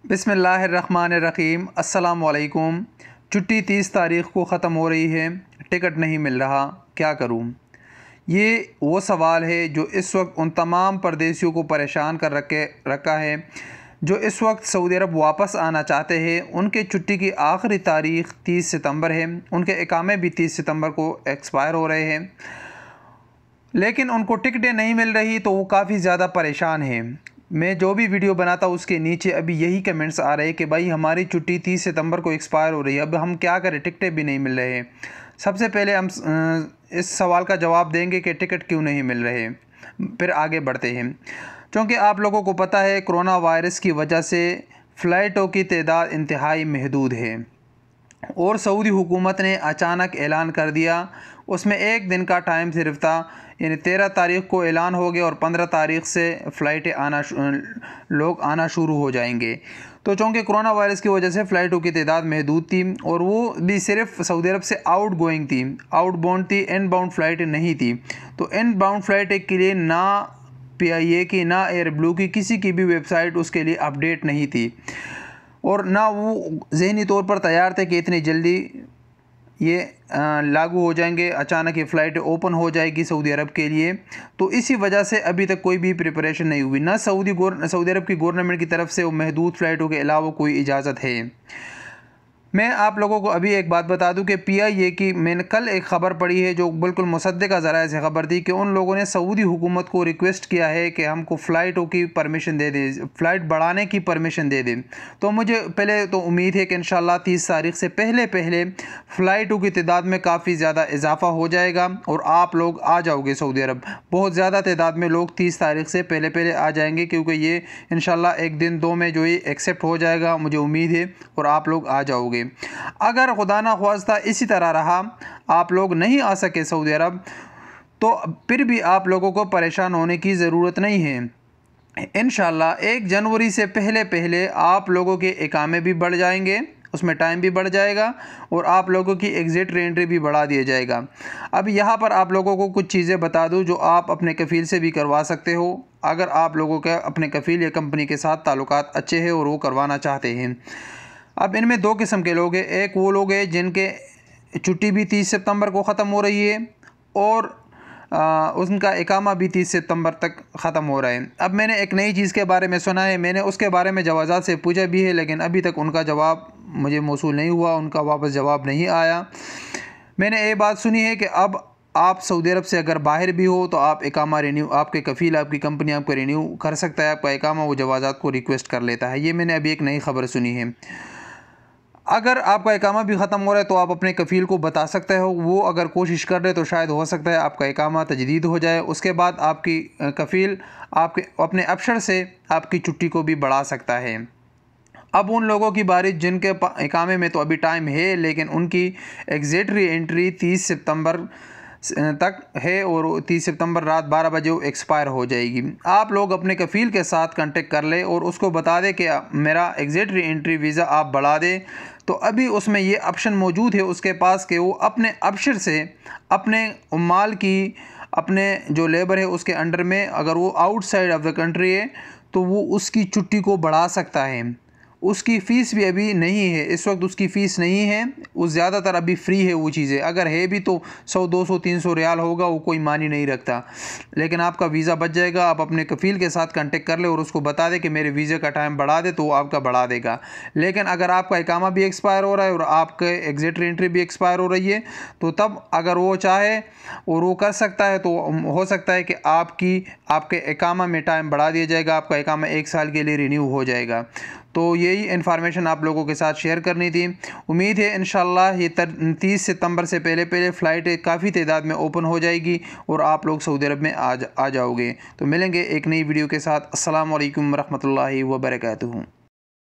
बिस्मिल्लाहिर्रहमानिर्रहीम। अस्सलामुअलैकुम। छुट्टी 30 तारीख़ को ख़त्म हो रही है, टिकट नहीं मिल रहा, क्या करूं? ये वो सवाल है जो इस वक्त उन तमाम परदेशियों को परेशान कर रखा है जो इस वक्त सऊदी अरब वापस आना चाहते हैं। उनके छुट्टी की आखिरी तारीख़ 30 सितंबर है। उनके इकामे भी 30 सितंबर को एक्सपायर हो रहे हैं, लेकिन उनको टिकटें नहीं मिल रही तो वो काफ़ी ज़्यादा परेशान हैं। मैं जो भी वीडियो बनाता हूँ उसके नीचे अभी यही कमेंट्स आ रहे हैं कि भाई हमारी छुट्टी 30 सितंबर को एक्सपायर हो रही है, अब हम क्या करें, टिकटें भी नहीं मिल रहे हैं। सबसे पहले हम इस सवाल का जवाब देंगे कि टिकट क्यों नहीं मिल रहे, फिर आगे बढ़ते हैं। क्योंकि आप लोगों को पता है कोरोना वायरस की वजह से फ़्लाइटों की तादाद इंतहाई महदूद है और सऊदी हुकूमत ने अचानक ऐलान कर दिया। उसमें एक दिन का टाइम सिर्फ था, यानी 13 तारीख़ को ऐलान हो गया और 15 तारीख़ से फ़्लाइटें लोग आना शुरू हो जाएंगे। तो चूँकि कोरोना वायरस की वजह से फ़्लाइटों की तादाद महदूद थी और वो भी सिर्फ सऊदी अरब से आउट गोइंग थी, आउटबाउंड थी, इन बाउंड फ़्लाइटें नहीं थी। तो इन बाउंड फ़्लाइटें के लिए ना PIA की ना एयर ब्लू की किसी की भी वेबसाइट उसके लिए अपडेट नहीं थी और ना वो ज़हनी तौर पर तैयार थे कि इतनी जल्दी ये लागू हो जाएंगे, अचानक ये फ़्लाइट ओपन हो जाएगी सऊदी अरब के लिए। तो इसी वजह से अभी तक कोई भी प्रिपरेशन नहीं हुई, ना सऊदी अरब की गवर्नमेंट की तरफ से वो महदूद फ़्लाइटों के अलावा कोई इजाज़त है। मैं आप लोगों को अभी एक बात बता दूं कि PIA की मैंने कल एक ख़बर पढ़ी है जो बिल्कुल मुसद्दिक़ा ज़राए से ख़बर थी कि उन लोगों ने सऊदी हुकूमत को रिक्वेस्ट किया है कि हमको फ़्लाइटों की परमिशन दे दें, फ़्लाइट बढ़ाने की परमिशन दे दें। तो मुझे पहले तो उम्मीद है कि इंशाअल्लाह 30 तारीख़ से पहले फ़्लाइटों की तादाद में काफ़ी ज़्यादा इजाफ़ा हो जाएगा और आप लोग आ जाओगे सऊदी अरब। बहुत ज़्यादा तादाद में लोग 30 तारीख़ से पहले आ जाएंगे, क्योंकि ये इंशाअल्लाह एक दिन दो में जो ये एक्सेप्ट हो जाएगा, मुझे उम्मीद है, और आप लोग आ जाओगे। अगर खुदा ना ख्वास्ता इसी तरह रहा, आप लोग नहीं आ सके सऊदी अरब, तो फिर भी आप लोगों को परेशान होने की ज़रूरत नहीं है। इंशाअल्लाह 1 जनवरी से पहले आप लोगों के इकामे भी बढ़ जाएंगे, उसमें टाइम भी बढ़ जाएगा और आप लोगों की एग्ज़िट रीएंट्री भी बढ़ा दिया जाएगा। अब यहाँ पर आप लोगों को कुछ चीज़ें बता दूँ जो आप अपने कफ़ील से भी करवा सकते हो, अगर आप लोगों के अपने कफ़ील या कंपनी के साथ ताल्लुकात अच्छे हैं और वो करवाना चाहते हैं। अब इनमें 2 किस्म के लोग हैं। एक वो लोग हैं जिनके छुट्टी भी 30 सितंबर को ख़त्म हो रही है और उनका इकामा भी 30 सितंबर तक ख़त्म हो रहा है। अब मैंने एक नई चीज़ के बारे में सुना है, मैंने उसके बारे में जवाज़ात से पूछा भी है, लेकिन अभी तक उनका जवाब मुझे मौसूल नहीं हुआ, उनका वापस जवाब नहीं आया। मैंने ये बात सुनी है कि अब आप सऊदी अरब से अगर बाहर भी हो तो आप इकामा रिन्यू, आपके कफ़ील, आपकी कंपनी आपको रिन्यू कर सकता है आपका इकामा, वो जवाज़ात को रिक्वेस्ट कर लेता है। ये मैंने अभी एक नई ख़बर सुनी है। अगर आपका इकामा भी ख़त्म हो रहा है तो आप अपने कफ़ील को बता सकते हो, वो अगर कोशिश कर रहे तो शायद हो सकता है आपका इकामा तजदीद हो जाए। उसके बाद आपकी कफ़ील आपके अपने अफसर से आपकी छुट्टी को भी बढ़ा सकता है। अब उन लोगों की बारी जिनके इकामे में तो अभी टाइम है, लेकिन उनकी एग्ज़िट रीएंट्री 30 सितंबर तक है और 30 सितंबर रात 12 बजे वो एक्सपायर हो जाएगी। आप लोग अपने कफ़ील के साथ कांटेक्ट कर ले और उसको बता दें कि मेरा एग्ज़िट रीएंट्री वीज़ा आप बढ़ा दें। तो अभी उसमें ये ऑप्शन मौजूद है उसके पास कि वो अपने अफसर से अपने उम्माल की, अपने जो लेबर है उसके अंडर में, अगर वो आउटसाइड ऑफ द कंट्री है तो वो उसकी छुट्टी को बढ़ा सकता है। उसकी फ़ीस भी अभी नहीं है, इस वक्त उसकी फ़ीस नहीं है, वो ज़्यादातर अभी फ्री है वो चीज़ें। अगर है भी तो 100, 200, 300 रियाल होगा, वो कोई मानी नहीं रखता, लेकिन आपका वीज़ा बच जाएगा। आप अपने कफ़ील के साथ कांटेक्ट कर ले और उसको बता दे कि मेरे वीज़े का टाइम बढ़ा दे, तो वो आपका बढ़ा देगा। लेकिन अगर आपका इकामा भी एक्सपायर हो रहा है और आपके एग्ज़िट रीएंट्री भी एक्सपायर हो रही है, तो तब अगर वो चाहे और वो कर सकता है तो हो सकता है कि आपके इकामा में टाइम बढ़ा दिया जाएगा, आपका इकामा 1 साल के लिए रिन्यू हो जाएगा। तो यही इन्फॉर्मेशन आप लोगों के साथ शेयर करनी थी। उम्मीद है इंशाअल्लाह ये 30 सितंबर से पहले फ़्लाइट काफ़ी तादाद में ओपन हो जाएगी और आप लोग सऊदी अरब में आ जाओगे। तो मिलेंगे एक नई वीडियो के साथ। अस्सलाम वालेकुम रहमतुल्लाहि व बरकातुहू।